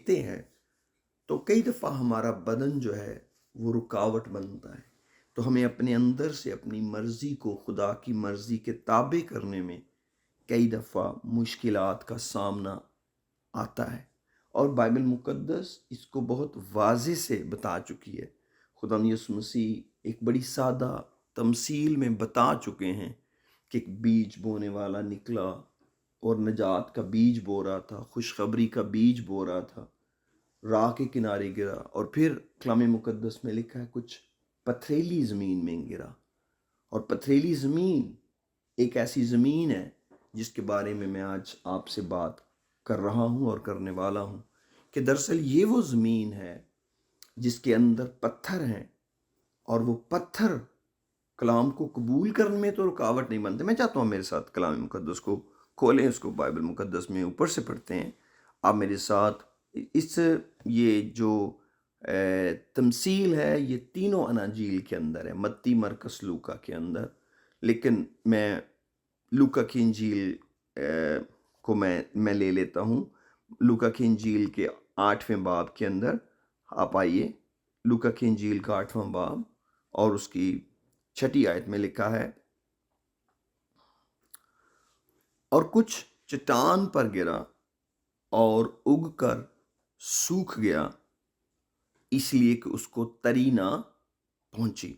دیتے ہیں تو کئی دفعہ ہمارا بدن جو ہے وہ رکاوٹ بنتا ہے، تو ہمیں اپنے اندر سے اپنی مرضی کو خدا کی مرضی کے تابع کرنے میں کئی دفعہ مشکلات کا سامنا آتا ہے، اور بائبل مقدس اس کو بہت واضح سے بتا چکی ہے۔ خدا یسوع مسیح ایک بڑی سادہ تمثیل میں بتا چکے ہیں کہ ایک بیج بونے والا نکلا اور نجات کا بیج بو رہا تھا، خوشخبری کا بیج بو رہا تھا، راہ کے کنارے گرا، اور پھر کلام مقدس میں لکھا ہے کچھ پتھریلی زمین میں گرا۔ اور پتھریلی زمین ایک ایسی زمین ہے جس کے بارے میں آج آپ سے بات کر رہا ہوں اور کرنے والا ہوں، کہ دراصل یہ وہ زمین ہے جس کے اندر پتھر ہیں، اور وہ پتھر کلام کو قبول کرنے میں تو رکاوٹ نہیں بنتے۔ میں چاہتا ہوں میرے ساتھ کلام مقدس کو کھولیں، اس کو بائبل مقدس میں اوپر سے پڑھتے ہیں۔ آپ میرے ساتھ یہ جو تمثیل ہے یہ تینوں اناجیل کے اندر ہے، متی، مرکس، لوکا کے اندر، لیکن میں لوکا کی انجیل کو میں لے لیتا ہوں۔ لوکا کی انجیل کے 8ویں باب کے اندر آپ آئیے، لوکا کی انجیل کا 8واں باب اور اس کی 6 آیت میں لکھا ہے، اور کچھ چٹان پر گرا اور اگ کر سوکھ گیا، اس لیے کہ اس کو تری نہ پہنچی۔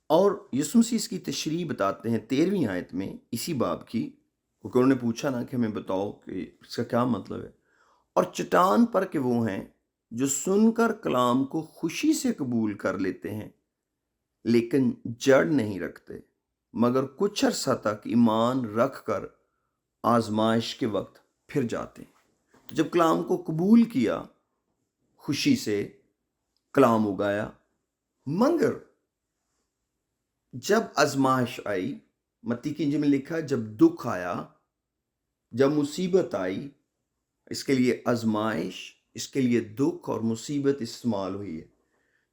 اور یسوع مسیح اس کی تشریح بتاتے ہیں 13ویں آیت میں اسی باب کی، کیونکہ انہوں نے پوچھا نا کہ ہمیں بتاؤ کہ اس کا کیا مطلب ہے۔ اور چٹان پر کہ وہ ہیں جو سن کر کلام کو خوشی سے قبول کر لیتے ہیں، لیکن جڑ نہیں رکھتے، مگر کچھ عرصہ تک ایمان رکھ کر آزمائش کے وقت پھر جاتے ہیں۔ تو جب کلام کو قبول کیا، خوشی سے کلام اگایا، مگر جب آزمائش آئی، متی کی انجیل میں لکھا جب دکھ آیا، جب مصیبت آئی، اس کے لیے آزمائش، اس کے لیے دکھ اور مصیبت استعمال ہوئی ہے۔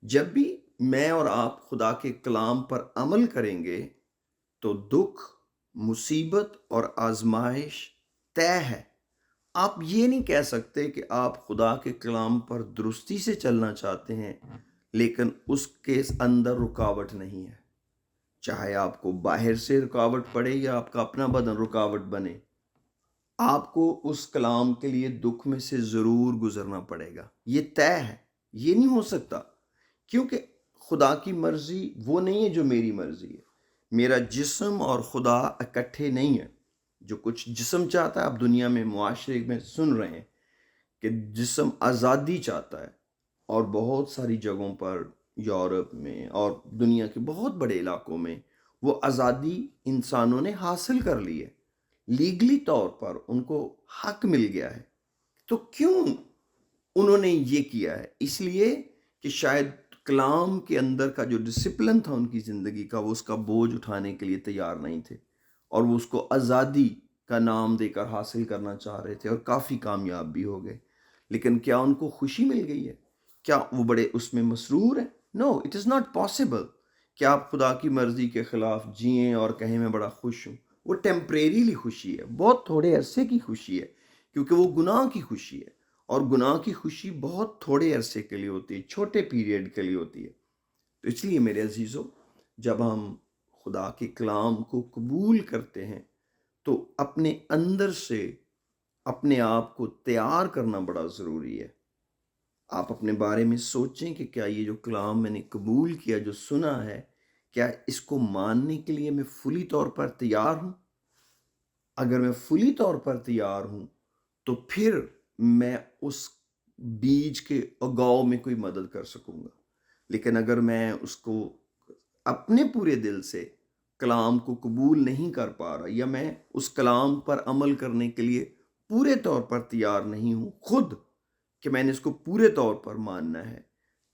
جب بھی میں اور آپ خدا کے کلام پر عمل کریں گے تو دکھ، مصیبت اور آزمائش طے ہے۔ آپ یہ نہیں کہہ سکتے کہ آپ خدا کے کلام پر درستی سے چلنا چاہتے ہیں لیکن اس کے اندر رکاوٹ نہیں ہے، چاہے آپ کو باہر سے رکاوٹ پڑے یا آپ کا اپنا بدن رکاوٹ بنے، آپ کو اس کلام کے لیے دکھ میں سے ضرور گزرنا پڑے گا، یہ طے ہے۔ یہ نہیں ہو سکتا، کیونکہ خدا کی مرضی وہ نہیں ہے جو میری مرضی ہے۔ میرا جسم اور خدا اکٹھے نہیں ہیں۔ جو کچھ جسم چاہتا ہے، آپ دنیا میں معاشرے میں سن رہے ہیں کہ جسم آزادی چاہتا ہے، اور بہت ساری جگہوں پر، یورپ میں اور دنیا کے بہت بڑے علاقوں میں وہ آزادی انسانوں نے حاصل کر لی ہے، لیگلی طور پر ان کو حق مل گیا ہے۔ تو کیوں انہوں نے یہ کیا ہے؟ اس لیے کہ شاید کلام کے اندر کا جو ڈسپلن تھا ان کی زندگی کا، وہ اس کا بوجھ اٹھانے کے لیے تیار نہیں تھے، اور وہ اس کو آزادی کا نام دے کر حاصل کرنا چاہ رہے تھے، اور کافی کامیاب بھی ہو گئے۔ لیکن کیا ان کو خوشی مل گئی ہے؟ کیا وہ بڑے اس میں مسرور ہیں؟ نو، اٹ از ناٹ پاسبل کہ آپ خدا کی مرضی کے خلاف جئیں اور کہیں میں بڑا خوش ہوں۔ وہ ٹیمپریریلی خوشی ہے، بہت تھوڑے عرصے کی خوشی ہے، کیونکہ وہ گناہ کی خوشی ہے، اور گناہ کی خوشی بہت تھوڑے عرصے کے لیے ہوتی ہے، چھوٹے پیریڈ کے لیے ہوتی ہے۔ تو اس لیے میرے عزیزو، جب ہم خدا کے کلام کو قبول کرتے ہیں تو اپنے اندر سے اپنے آپ کو تیار کرنا بڑا ضروری ہے۔ آپ اپنے بارے میں سوچیں کہ کیا یہ جو کلام میں نے قبول کیا، جو سنا ہے، کیا اس کو ماننے کے لیے میں فلی طور پر تیار ہوں؟ اگر میں فلی طور پر تیار ہوں تو پھر میں اس بیج کے اگاؤ میں کوئی مدد کر سکوں گا۔ لیکن اگر میں اس کو اپنے پورے دل سے کلام کو قبول نہیں کر پا رہا، یا میں اس کلام پر عمل کرنے کے لیے پورے طور پر تیار نہیں ہوں خود، کہ میں نے اس کو پورے طور پر ماننا ہے،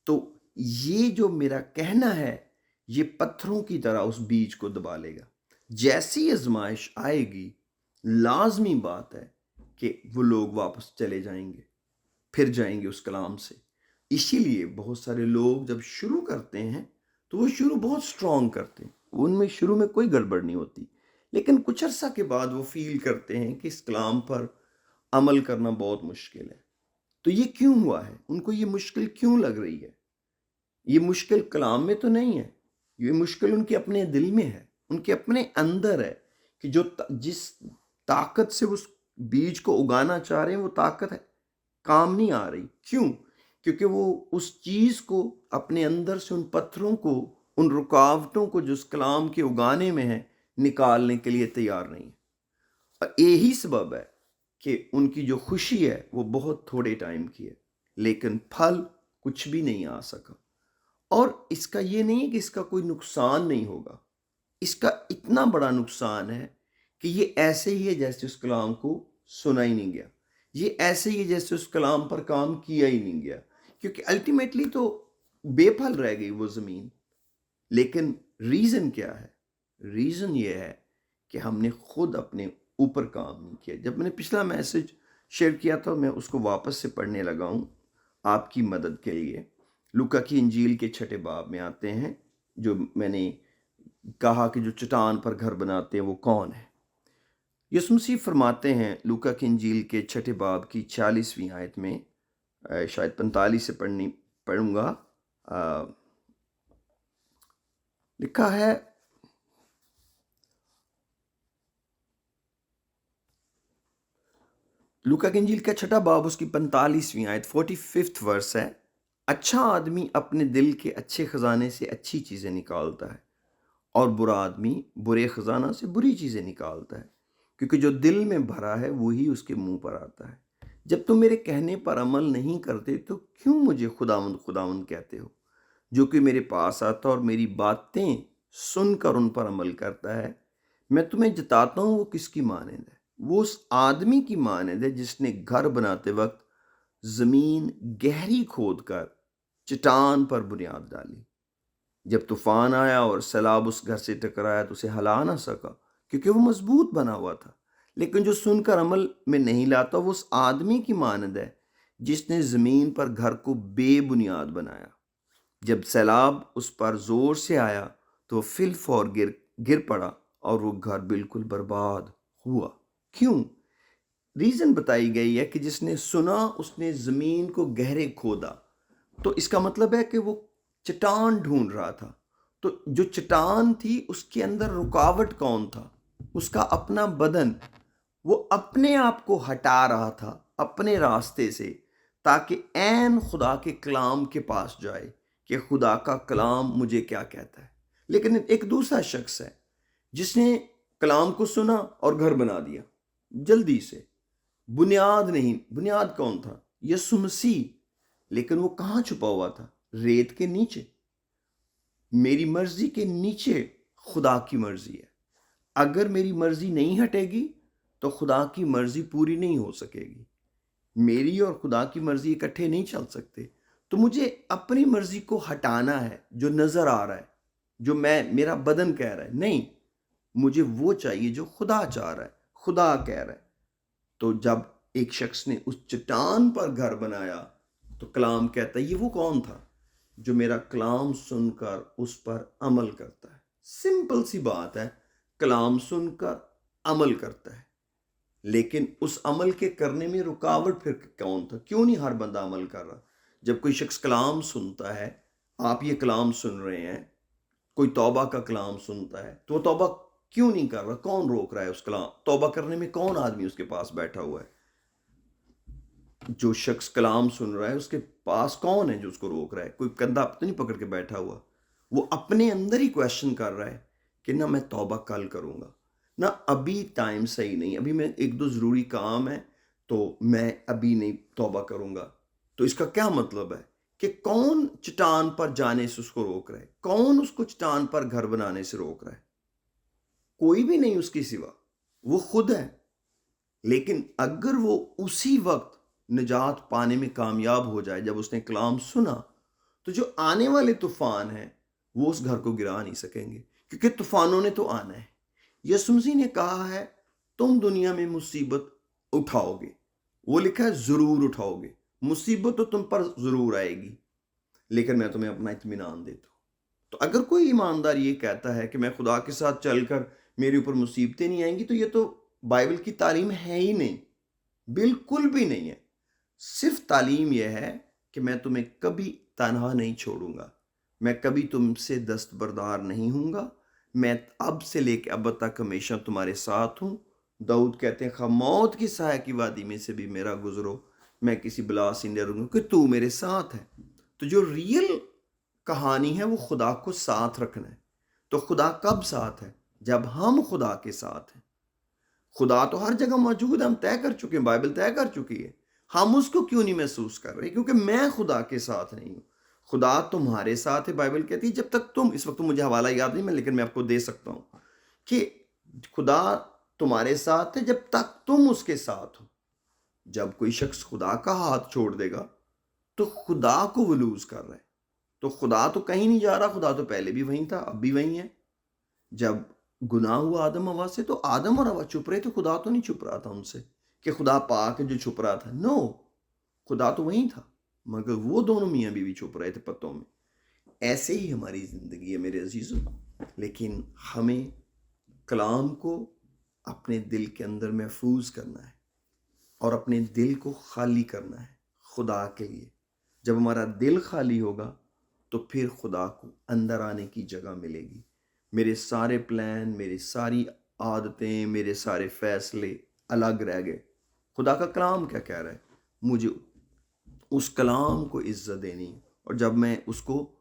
تو یہ جو میرا کہنا ہے یہ پتھروں کی طرح اس بیج کو دبا لے گا۔ جیسی آزمائش آئے گی، لازمی بات ہے کہ وہ لوگ واپس چلے جائیں گے، پھر جائیں گے اس کلام سے۔ اسی لیے بہت سارے لوگ جب شروع کرتے ہیں تو وہ شروع بہت سٹرونگ کرتے ہیں، ان میں شروع میں کوئی گڑبڑ نہیں ہوتی، لیکن کچھ عرصہ کے بعد وہ فیل کرتے ہیں کہ اس کلام پر عمل کرنا بہت مشکل ہے۔ تو یہ کیوں ہوا ہے؟ ان کو یہ مشکل کیوں لگ رہی ہے؟ یہ مشکل کلام میں تو نہیں ہے، یہ مشکل ان کے اپنے دل میں ہے، ان کے اپنے اندر ہے، کہ جس طاقت سے اس بیج کو اگانا چاہ رہے ہیں وہ طاقت ہے کام نہیں آ رہی۔ کیوں؟ کیونکہ وہ اس چیز کو اپنے اندر سے، ان پتھروں کو، ان رکاوٹوں کو جو اس کلام کے اگانے میں ہے، نکالنے کے لیے تیار نہیں ہے۔ اور یہی سبب ہے کہ ان کی جو خوشی ہے وہ بہت تھوڑے ٹائم کی ہے، لیکن پھل کچھ بھی نہیں آ سکا۔ اور اس کا یہ نہیں ہے کہ اس کا کوئی نقصان نہیں ہوگا، اس کا اتنا بڑا نقصان ہے کہ یہ ایسے ہی ہے جیسے اس کلام کو سنا ہی نہیں گیا، یہ ایسے ہی ہے جیسے اس کلام پر کام کیا ہی نہیں گیا، کیونکہ الٹیمیٹلی تو بے پھل رہ گئی وہ زمین۔ لیکن ریزن کیا ہے؟ ریزن یہ ہے کہ ہم نے خود اپنے اوپر کام نہیں کیا۔ جب میں نے پچھلا میسج شیئر کیا تھا، میں اس کو واپس سے پڑھنے لگا ہوں آپ کی مدد کے لیے۔ لوکا کی انجیل کے 6 باب میں آتے ہیں، جو میں نے کہا کہ جو چٹان پر گھر بناتے ہیں وہ کون ہے۔ یسوع مسیح فرماتے ہیں لوکا کی انجیل کے 6 باب کی 40ویں آیت میں، شاید 45 سے پڑھوں گا۔ لکھا ہے، لوکا کی انجیل کا 6 باب اس کی 45ویں آیت 45th ورس ہے، اچھا آدمی اپنے دل کے اچھے خزانے سے اچھی چیزیں نکالتا ہے، اور برا آدمی برے خزانہ سے بری چیزیں نکالتا ہے، کیونکہ جو دل میں بھرا ہے وہی اس کے منہ پر آتا ہے۔ جب تم میرے کہنے پر عمل نہیں کرتے تو کیوں مجھے خداوند خداوند کہتے ہو؟ جو کہ میرے پاس آتا اور میری باتیں سن کر ان پر عمل کرتا ہے، میں تمہیں جتاتا ہوں وہ کس کی مانند ہے؟ وہ اس آدمی کی مانند ہے جس نے گھر بناتے وقت زمین گہری کھود کر چٹان پر بنیاد ڈالی۔ جب طوفان آیا اور سیلاب اس گھر سے ٹکرایا تو اسے ہلا نہ سکا، کیونکہ وہ مضبوط بنا ہوا تھا۔ لیکن جو سن کر عمل میں نہیں لاتا وہ اس آدمی کی مانند ہے جس نے زمین پر گھر کو بے بنیاد بنایا۔ جب سیلاب اس پر زور سے آیا تو وہ فی الفور گر پڑا اور وہ گھر بالکل برباد ہوا۔ کیوں؟ ریزن بتائی گئی ہے کہ جس نے سنا اس نے زمین کو گہرے کھودا۔ تو اس کا مطلب ہے کہ وہ چٹان ڈھونڈ رہا تھا۔ تو جو چٹان تھی اس کے اندر رکاوٹ کون تھا؟ اس کا اپنا بدن۔ وہ اپنے آپ کو ہٹا رہا تھا اپنے راستے سے، تاکہ عین خدا کے کلام کے پاس جائے کہ خدا کا کلام مجھے کیا کہتا ہے۔ لیکن ایک دوسرا شخص ہے جس نے کلام کو سنا اور گھر بنا دیا جلدی سے۔ بنیاد نہیں، بنیاد کون تھا؟ یسوع مسیح۔ لیکن وہ کہاں چھپا ہوا تھا؟ ریت کے نیچے۔ میری مرضی کے نیچے خدا کی مرضی ہے۔ اگر میری مرضی نہیں ہٹے گی تو خدا کی مرضی پوری نہیں ہو سکے گی۔ میری اور خدا کی مرضی اکٹھے نہیں چل سکتے۔ تو مجھے اپنی مرضی کو ہٹانا ہے جو نظر آ رہا ہے، جو میرا بدن کہہ رہا ہے۔ نہیں، مجھے وہ چاہیے جو خدا چاہ رہا ہے، خدا کہہ رہا ہے۔ تو جب ایک شخص نے اس چٹان پر گھر بنایا تو کلام کہتا ہے یہ وہ کون تھا جو میرا کلام سن کر اس پر عمل کرتا ہے۔ سمپل سی بات ہے، کلام سن کر عمل کرتا ہے، لیکن اس عمل کے کرنے میں رکاوٹ پھر کون تھا؟ کیوں نہیں ہر بندہ عمل کر رہا؟ جب کوئی شخص کلام سنتا ہے، آپ یہ کلام سن رہے ہیں، کوئی توبہ کا کلام سنتا ہے تو وہ توبہ کیوں نہیں کر رہا؟ کون روک رہا ہے اس کلام توبہ کرنے میں؟ کون آدمی اس کے پاس بیٹھا ہوا ہے؟ جو شخص کلام سن رہا ہے اس کے پاس کون ہے جو اس کو روک رہا ہے؟ کوئی کندھا تو نہیں پکڑ کے بیٹھا ہوا۔ وہ اپنے اندر ہی کویشچن کر رہا ہے کہ نہ میں توبہ کل کروں گا، نہ ابھی ٹائم صحیح نہیں، ابھی میں ایک دو ضروری کام ہے تو میں ابھی نہیں توبہ کروں گا۔ تو اس کا کیا مطلب ہے کہ کون چٹان پر جانے سے اس کو روک رہا ہے؟ کون اس کو چٹان پر گھر بنانے سے روک رہا ہے؟ کوئی بھی نہیں اس کی سوا، وہ خود ہے۔ لیکن اگر وہ اسی وقت نجات پانے میں کامیاب ہو جائے جب اس نے کلام سنا، تو جو آنے والے طوفان ہیں وہ اس گھر کو گرا نہیں سکیں گے، کیونکہ طوفانوں نے تو آنا ہے۔ یسوع مسیح نے کہا ہے تم دنیا میں مصیبت اٹھاؤ گے، وہ لکھا ہے ضرور اٹھاؤ گے، مصیبت تو تم پر ضرور آئے گی، لیکن میں تمہیں اپنا اطمینان دیتا ہوں۔ تو اگر کوئی ایماندار یہ کہتا ہے کہ میں خدا کے ساتھ چل کر میرے اوپر مصیبتیں نہیں آئیں گی، تو یہ تو بائبل کی تعلیم ہے ہی نہیں۔ بالکل بھی نہیں ہے. صرف تعلیم یہ ہے کہ میں تمہیں کبھی تنہا نہیں چھوڑوں گا, میں کبھی تم سے دستبردار نہیں ہوں گا, میں اب سے لے کے اب تک ہمیشہ تمہارے ساتھ ہوں. داؤد کہتے ہیں خواہ موت کی سایہ کی وادی میں سے بھی میرا گزرو, میں کسی بلا سے نہیں ڈروں گا کہ تو میرے ساتھ ہے. تو جو ریئل کہانی ہے وہ خدا کو ساتھ رکھنا ہے. تو خدا کب ساتھ ہے؟ جب ہم خدا کے ساتھ ہیں. خدا تو ہر جگہ موجود ہے, ہم طے کر چکے ہیں, بائبل طے کر چکی ہے. ہم اس کو کیوں نہیں محسوس کر رہے؟ کیونکہ میں خدا کے ساتھ نہیں ہوں. خدا تمہارے ساتھ ہے. بائبل کہتی ہے جب تک تم, اس وقت مجھے حوالہ یاد نہیں میں, لیکن میں آپ کو دے سکتا ہوں کہ خدا تمہارے ساتھ ہے جب تک تم اس کے ساتھ ہو. جب کوئی شخص خدا کا ہاتھ چھوڑ دے گا تو خدا کو وہ لوز کر رہا ہے. تو خدا تو کہیں نہیں جا رہا, خدا تو پہلے بھی وہیں تھا, اب بھی وہیں ہے. جب گناہ ہوا آدم ہوا سے تو آدم اور ہوا چھپ رہے تھے, خدا تو نہیں چھپ رہا تھا ان سے کہ خدا پاک ہے جو چھپ رہا تھا. نو, خدا تو وہیں تھا, مگر وہ دونوں میاں بیوی چھپ رہے تھے پتوں میں. ایسے ہی ہماری زندگی ہے میرے عزیزوں, لیکن ہمیں کلام کو اپنے دل کے اندر محفوظ کرنا ہے اور اپنے دل کو خالی کرنا ہے خدا کے لیے. جب ہمارا دل خالی ہوگا تو پھر خدا کو اندر آنے کی جگہ ملے گی. میرے سارے پلان, میری ساری عادتیں, میرے سارے فیصلے الگ رہ گئے. خدا کا کلام کیا کہہ رہا ہے؟ مجھے اس کلام کو عزت دینی, اور جب میں اس کو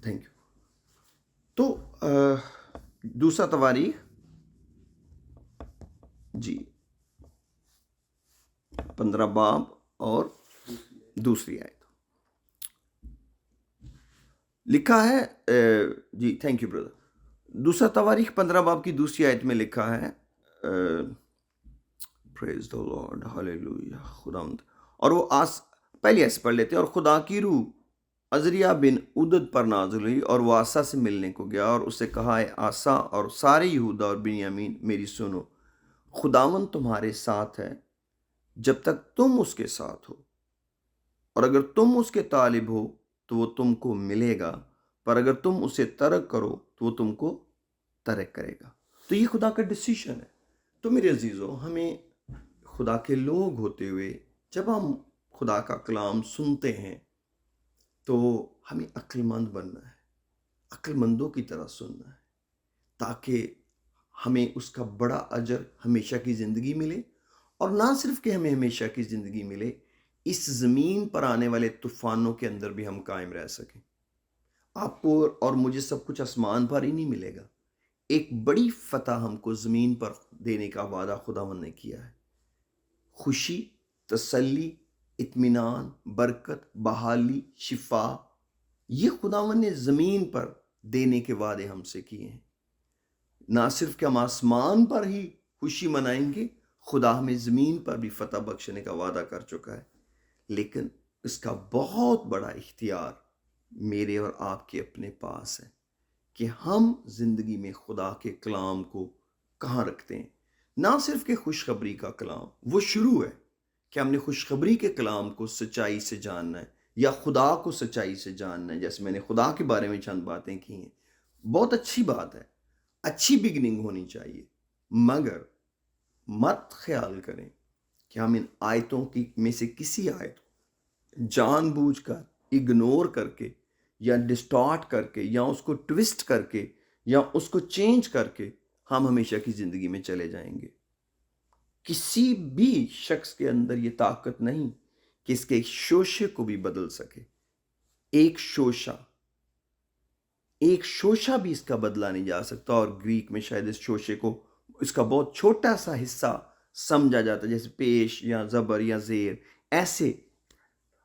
تھینک یو. تو دوسرا تواریخ جی 15 باب اور دوسری آیت لکھا ہے. جی تھینک یو بردر. دوسرا تواریخ 15 باب کی دوسری آیت میں لکھا ہے, پریز دی لارڈ, ہاللیلویا, خداوند. اور وہ پہلی ایسے پڑھ لیتے ہیں. اور خدا کی روح عزریہ بن عدد پر نازل ہوئی اور وہ آسا سے ملنے کو گیا اور اسے کہا, اے آسا اور سارے یہودا اور بنیامین میری سنو, خداوند تمہارے ساتھ ہے جب تک تم اس کے ساتھ ہو, اور اگر تم اس کے طالب ہو تو وہ تم کو ملے گا, پر اگر تم اسے ترک کرو تو وہ تم کو ترک کرے گا. تو یہ خدا کا ڈیسیشن ہے. تو میرے عزیزو, ہمیں خدا کے لوگ ہوتے ہوئے جب ہم خدا کا کلام سنتے ہیں تو ہمیں عقل مند بننا ہے, عقل مندوں کی طرح سننا ہے, تاکہ ہمیں اس کا بڑا اجر ہمیشہ کی زندگی ملے. اور نہ صرف کہ ہمیں ہمیشہ کی زندگی ملے, اس زمین پر آنے والے طوفانوں کے اندر بھی ہم قائم رہ سکیں. آپ کو اور مجھے سب کچھ آسمان پر ہی نہیں ملے گا, ایک بڑی فتح ہم کو زمین پر دینے کا وعدہ خداوند نے کیا ہے. خوشی, تسلی, اطمینان, برکت, بحالی, شفا, یہ خداوند نے زمین پر دینے کے وعدے ہم سے کیے ہیں. نہ صرف کہ ہم آسمان پر ہی خوشی منائیں گے, خدا ہمیں زمین پر بھی فتح بخشنے کا وعدہ کر چکا ہے. لیکن اس کا بہت بڑا اختیار میرے اور آپ کے اپنے پاس ہے کہ ہم زندگی میں خدا کے کلام کو کہاں رکھتے ہیں. نہ صرف کہ خوشخبری کا کلام وہ شروع ہے کہ ہم نے خوشخبری کے کلام کو سچائی سے جاننا ہے, یا خدا کو سچائی سے جاننا ہے. جیسے میں نے خدا کے بارے میں چند باتیں کی ہیں, بہت اچھی بات ہے, اچھی بگننگ ہونی چاہیے, مگر مت خیال کریں کہ ہم ان آیتوں کی میں سے کسی آیت کو جان بوجھ کر اگنور کر کے, یا ڈسٹارٹ کر کے, یا اس کو ٹوسٹ کر کے, یا اس کو چینج کر کے ہم ہمیشہ کی زندگی میں چلے جائیں گے. کسی بھی شخص کے اندر یہ طاقت نہیں کہ اس کے ایک شوشے کو بھی بدل سکے. ایک شوشہ بھی اس کا بدلا نہیں جا سکتا. اور گریک میں شاید اس شوشے کو, اس کا بہت چھوٹا سا حصہ سمجھا جاتا ہے, جیسے پیش یا زبر یا زیر, ایسے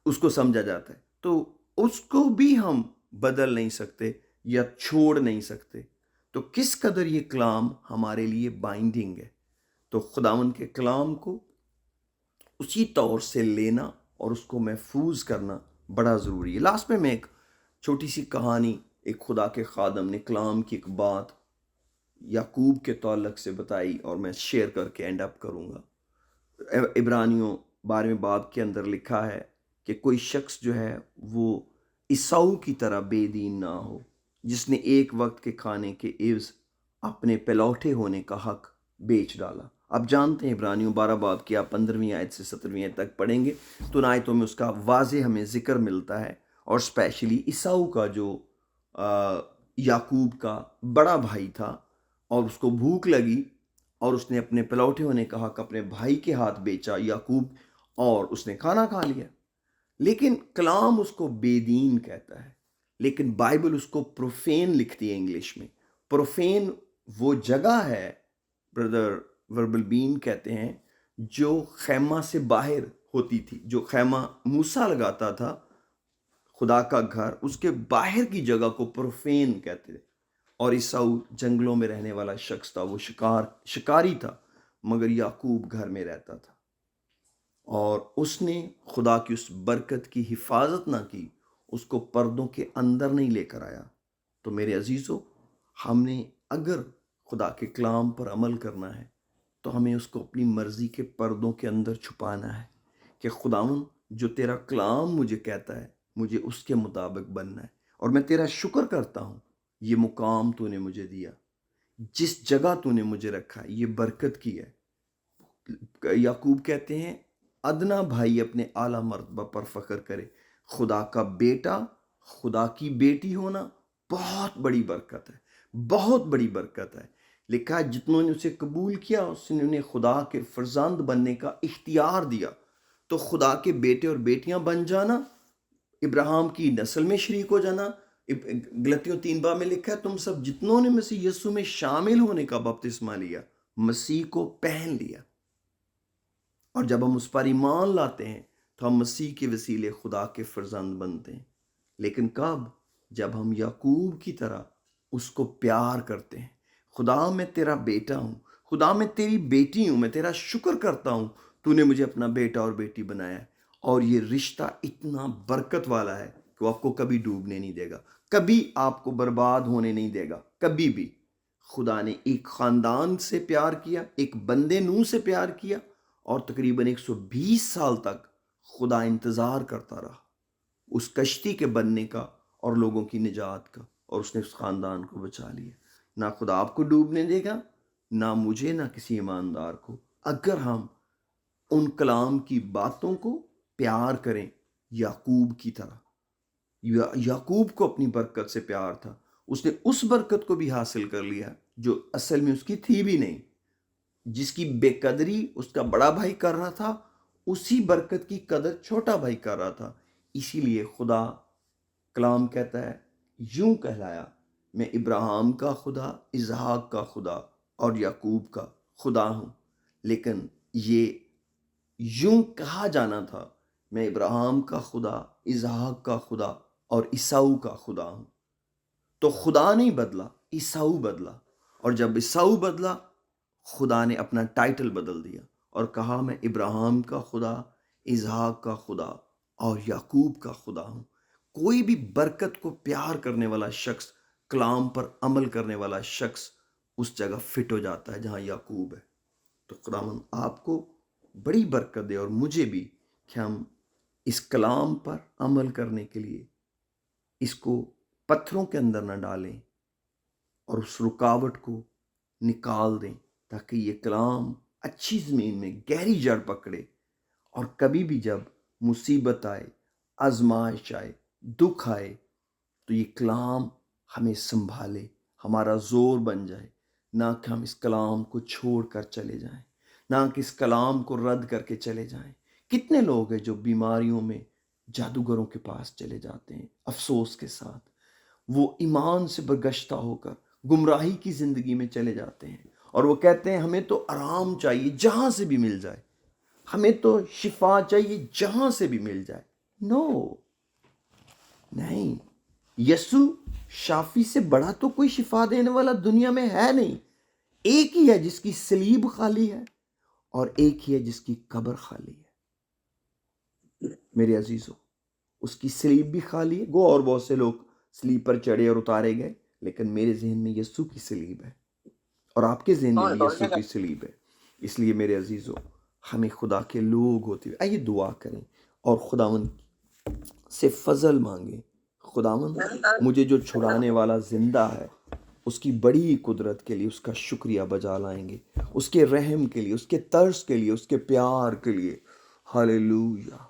اس کو سمجھا جاتا ہے. تو اس کو بھی ہم بدل نہیں سکتے یا چھوڑ نہیں سکتے. تو کس قدر یہ کلام ہمارے لیے بائنڈنگ ہے. تو خداوند کے کلام کو اسی طور سے لینا اور اس کو محفوظ کرنا بڑا ضروری ہے. لاسٹ میں ایک چھوٹی سی کہانی, ایک خدا کے خادم نے کلام کی ایک بات یعقوب کے تعلق سے بتائی, اور میں شیئر کر کے اینڈ اپ کروں گا. عبرانیوں 12 باب کے اندر لکھا ہے کہ کوئی شخص جو ہے وہ عیساؤ کی طرح بے دین نہ ہو, جس نے ایک وقت کے کھانے کے عوض اپنے پلوٹے ہونے کا حق بیچ ڈالا. آپ جانتے ہیں عبرانیوں 12 باب کی آپ 15ویں آیت سے 17ویں آیت تک پڑھیں گے تو ان آیتوں میں اس کا واضح ہمیں ذکر ملتا ہے. اور اسپیشلی عیساؤ کا جو یعقوب کا بڑا بھائی تھا اور اس کو بھوک لگی اور اس نے اپنے پلوٹھیوں نے کہا کہ اپنے بھائی کے ہاتھ بیچا یعقوب اور اس نے کھانا کھا لیا. لیکن کلام اس کو بے دین کہتا ہے، لیکن بائبل اس کو پروفین لکھتی ہے انگلش میں. پروفین وہ جگہ ہے بردر وربل بین کہتے ہیں جو خیمہ سے باہر ہوتی تھی. جو خیمہ موسیٰ لگاتا تھا خدا کا گھر، اس کے باہر کی جگہ کو پروفین کہتے تھے. اور عیساؤ جنگلوں میں رہنے والا شخص تھا، وہ شکاری تھا، مگر یعقوب گھر میں رہتا تھا. اور اس نے خدا کی اس برکت کی حفاظت نہ کی، اس کو پردوں کے اندر نہیں لے کر آیا. تو میرے عزیزو، ہم نے اگر خدا کے کلام پر عمل کرنا ہے تو ہمیں اس کو اپنی مرضی کے پردوں کے اندر چھپانا ہے کہ خداوند جو تیرا کلام مجھے کہتا ہے مجھے اس کے مطابق بننا ہے. اور میں تیرا شکر کرتا ہوں یہ مقام تو نے مجھے دیا، جس جگہ تو نے مجھے رکھا ہے یہ برکت کی ہے. یعقوب کہتے ہیں ادنا بھائی اپنے اعلیٰ مرتبہ پر فخر کرے. خدا کا بیٹا، خدا کی بیٹی ہونا بہت بڑی برکت ہے، بہت بڑی برکت ہے. لکھا ہے جتنوں نے اسے قبول کیا اس نے انہیں خدا کے فرزند بننے کا اختیار دیا. تو خدا کے بیٹے اور بیٹیاں بن جانا، ابراہیم کی نسل میں شریک ہو جانا. گلتیوں 3 باب میں لکھا ہے تم سب جتنوں نے مسیح یسوع میں شامل ہونے کا بپتسمہ لیا، مسیح کو پہن لیا. اور جب ہم اس پر ایمان لاتے ہیں تو ہم مسیح کے وسیلے خدا کے فرزند بنتے ہیں. لیکن کب؟ جب ہم یعقوب کی طرح اس کو پیار کرتے ہیں. خدا میں تیرا بیٹا ہوں، خدا میں تیری بیٹی ہوں، میں تیرا شکر کرتا ہوں تو نے مجھے اپنا بیٹا اور بیٹی بنایا ہے. اور یہ رشتہ اتنا برکت والا ہے کہ وہ آپ کو کبھی ڈوبنے نہیں دے گا، کبھی آپ کو برباد ہونے نہیں دے گا، کبھی بھی. خدا نے ایک خاندان سے پیار کیا، ایک بندے نوح سے پیار کیا، اور تقریباً 120 سال تک خدا انتظار کرتا رہا اس کشتی کے بننے کا اور لوگوں کی نجات کا، اور اس نے اس خاندان کو بچا لیا. نہ خدا آپ کو ڈوبنے دے گا، نہ مجھے، نہ کسی ایماندار کو، اگر ہم ان کلام کی باتوں کو پیار کریں یعقوب کی طرح. یعقوب کو اپنی برکت سے پیار تھا، اس نے اس برکت کو بھی حاصل کر لیا جو اصل میں اس کی تھی بھی نہیں. جس کی بے قدری اس کا بڑا بھائی کر رہا تھا اسی برکت کی قدر چھوٹا بھائی کر رہا تھا. اسی لیے خدا کلام کہتا ہے یوں کہلایا میں ابراہیم کا خدا، اسحاق کا خدا اور یعقوب کا خدا ہوں. لیکن یہ یوں کہا جانا تھا میں ابراہیم کا خدا، اسحاق کا خدا اور عیساؤ کا خدا ہوں. تو خدا نہیں بدلا، عیساؤ بدلا. اور جب عیساؤ بدلا خدا نے اپنا ٹائٹل بدل دیا اور کہا میں ابراہیم کا خدا، اسحاق کا خدا اور یعقوب کا خدا ہوں. کوئی بھی برکت کو پیار کرنے والا شخص، کلام پر عمل کرنے والا شخص اس جگہ فٹ ہو جاتا ہے جہاں یعقوب ہے. تو خداوند آپ کو بڑی برکت دے اور مجھے بھی کہ ہم اس کلام پر عمل کرنے کے لیے اس کو پتھروں کے اندر نہ ڈالیں اور اس رکاوٹ کو نکال دیں تاکہ یہ کلام اچھی زمین میں گہری جڑ پکڑے. اور کبھی بھی جب مصیبت آئے، آزمائش آئے، دکھ آئے تو یہ کلام ہمیں سنبھالے، ہمارا زور بن جائے. نہ کہ ہم اس کلام کو چھوڑ کر چلے جائیں، نہ کہ اس کلام کو رد کر کے چلے جائیں. کتنے لوگ ہیں جو بیماریوں میں جادوگروں کے پاس چلے جاتے ہیں، افسوس کے ساتھ وہ ایمان سے برگشتہ ہو کر گمراہی کی زندگی میں چلے جاتے ہیں اور وہ کہتے ہیں ہمیں تو آرام چاہیے جہاں سے بھی مل جائے، ہمیں تو شفا چاہیے جہاں سے بھی مل جائے. نو، نہیں، یسوع شافی سے بڑا تو کوئی شفا دینے والا دنیا میں ہے نہیں. ایک ہی ہے جس کی صلیب خالی ہے اور ایک ہی ہے جس کی قبر خالی ہے. میرے عزیزو، اس کی صلیب بھی خالی ہے. گو اور بہت سے لوگ صلیب پر چڑھے اور اتارے گئے، لیکن میرے ذہن میں یسوع کی صلیب ہے اور آپ کے ذہن میں بھی یسوع کی صلیب ہے. اس لیے میرے عزیزو، ہمیں خدا کے لوگ ہوتے ہوئے آئیے دعا کریں اور خداوند سے فضل مانگیں. خداوند مجھے جو چھڑانے والا زندہ ہے اس کی بڑی قدرت کے لیے اس کا شکریہ بجا لائیں گے، اس کے رحم کے لیے، اس کے ترس کے لیے، اس کے پیار کے لیے۔ ہاللویا۔